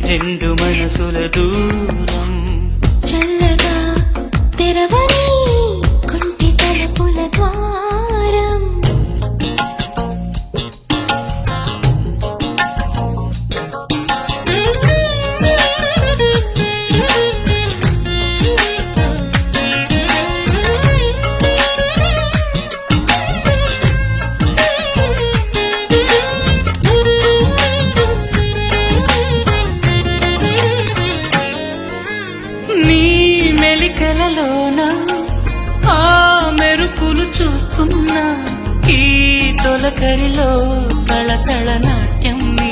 రెండు మనసుల దూరం చల్లగా తెరవని కొంటి తలుపుల ద్వారం నీ మెలికలలోన ఆ మెరుపులు చూస్తున్నా ఈ తొలకరిలో తళతళ నాట్యం నీ